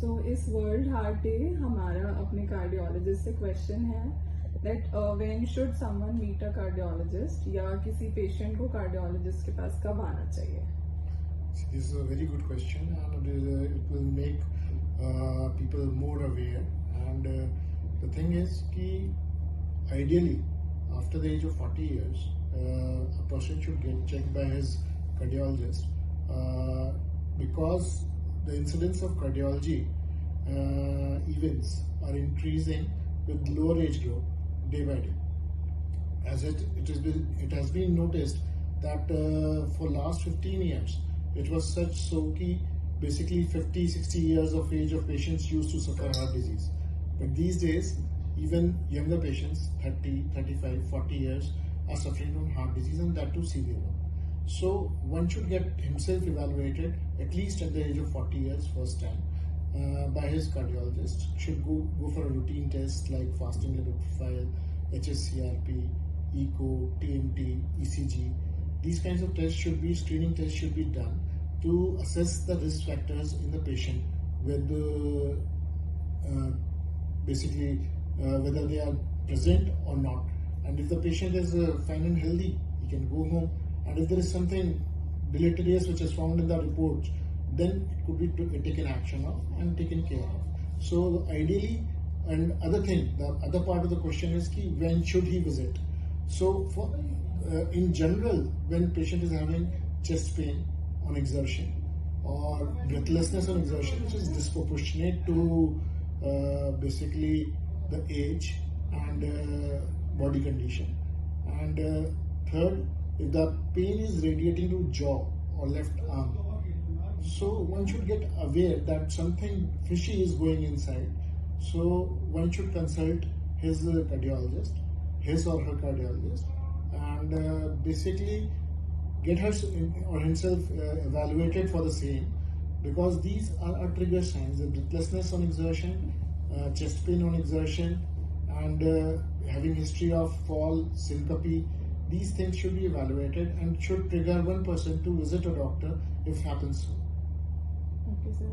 So इस world heart day हमारा अपने कार्डियोलॉजिस्ट से क्वेश्चन है that when should someone meet a cardiologist या किसी पेशेंट को कार्डियोलॉजिस्ट के पास कब आना चाहिए? This is a very good question, and it will make people more aware. And the thing is कि ideally after the age of 40 years a person should get checked by his cardiologist because the incidence of cardiology events are increasing with lower age group day by day. As it has been noticed that for last 15 years it was such so कि basically 50-60 years of age of patients used to suffer heart disease, but these days even younger patients 30, 35, 40 years are suffering from heart disease, and that too severe one. So one should get himself evaluated at least at the age of 40 years first time by his cardiologist. Should go for a routine test like fasting lipid profile, HSCRP, 𝐸𝐴, TMT, ECG. These kinds of tests should be, screening tests should be done to assess the risk factors in the patient with basically whether they are present or not. And if the patient is fine and healthy, he can go home. And if there is something deleterious which is found in the reports, then it could be taken action of and taken care of. So ideally, and other thing, the other part of the question is ki when should he visit? So for in general, when patient is having chest pain on exertion or breathlessness on exertion, which is disproportionate to basically the age and body condition. And third, if the pain is radiating to jaw or left arm, so one should get aware that something fishy is going inside. So one should consult his cardiologist, his or her cardiologist, and basically get her or himself evaluated for the same, because these are trigger signs: the breathlessness on exertion, chest pain on exertion, and having history of fall, syncope. These things should be evaluated and should trigger one person to visit a doctor if happens so. Okay, sir.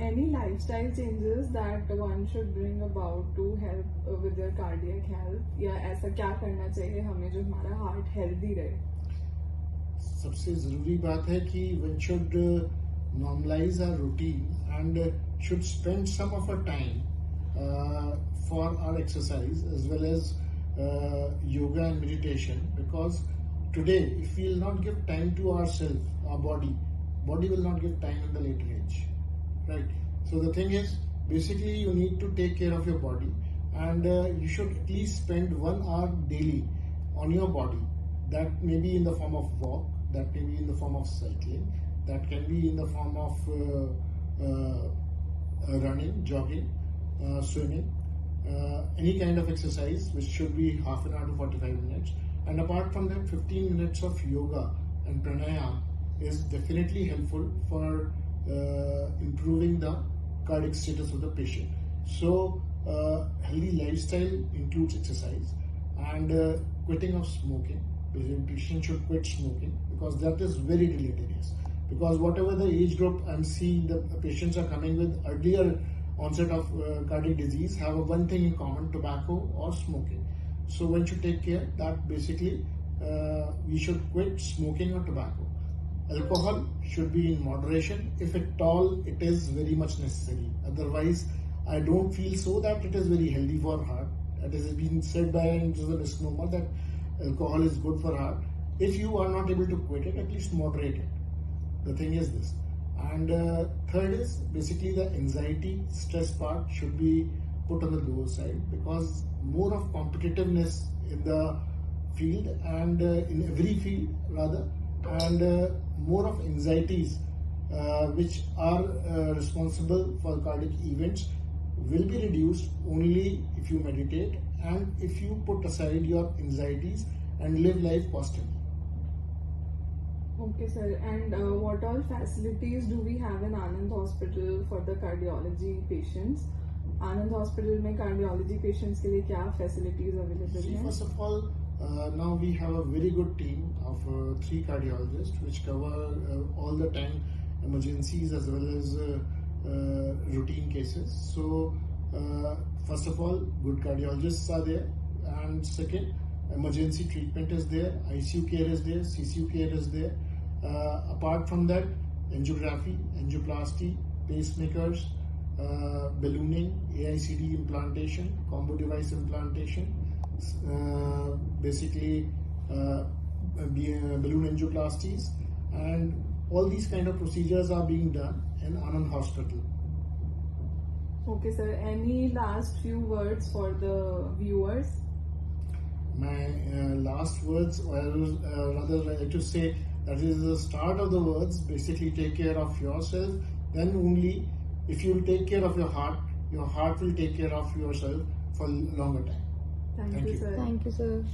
Any lifestyle changes that one should bring about to help with their cardiac health? या ऐसा क्या करना चाहिए हमें जो हमारा heart healthy रहे? सबसे ज़रूरी बात है कि one should normalize our routine and should spend some of our time for our exercise as well as yoga and meditation, because today if we will not give time to ourselves, our body will not give time in the later age, right? So the thing is, basically you need to take care of your body, and you should at least spend 1 hour daily on your body. That may be in the form of walk, that may be in the form of cycling, that can be in the form of running, jogging, swimming, any kind of exercise, which should be half an hour to 45 minutes. And apart from that, 15 minutes of yoga and pranayama is definitely helpful for improving the cardiac status of the patient. So healthy lifestyle includes exercise and quitting of smoking. The patient should quit smoking because that is very deleterious. Because whatever the age group I'm seeing, the patients are coming with earlier onset of cardiac disease have one thing in common: tobacco or smoking. So one should take care that basically we should quit smoking or tobacco. Alcohol should be in moderation, if at all it is very much necessary. Otherwise, I don't feel so that it is very healthy for heart. It has been said by a misnomer that alcohol is good for heart. If you are not able to quit it, at least moderate it. The thing is this. And third is basically the anxiety, stress part should be put on the lower side, because more of competitiveness in the field and in every field rather, and more of anxieties which are responsible for cardiac events will be reduced only if you meditate and if you put aside your anxieties and live life positively. Okay, sir. And what all facilities do we have in Anand Hospital for the cardiology patients? Anand Hospital में cardiology patients के लिए क्या facilities available हैं? First of all, now we have a very good team of 3 cardiologists which cover all the time emergencies as well as routine cases. So first of all, good cardiologists are there, and second, emergency treatment is there, ICU care is there, CCU care is there. Apart from that, angiography, angioplasty, pacemakers, ballooning, AICD implantation, combo device implantation, basically balloon angioplasties, and all these kind of procedures are being done in Anand Hospital. Okay, sir. Any last few words for the viewers? My last words, or rather I like to say that is the start of the words. Basically, take care of yourself. Then only, if you will take care of your heart will take care of yourself for a longer time. Thank you, sir. Thank you, sir.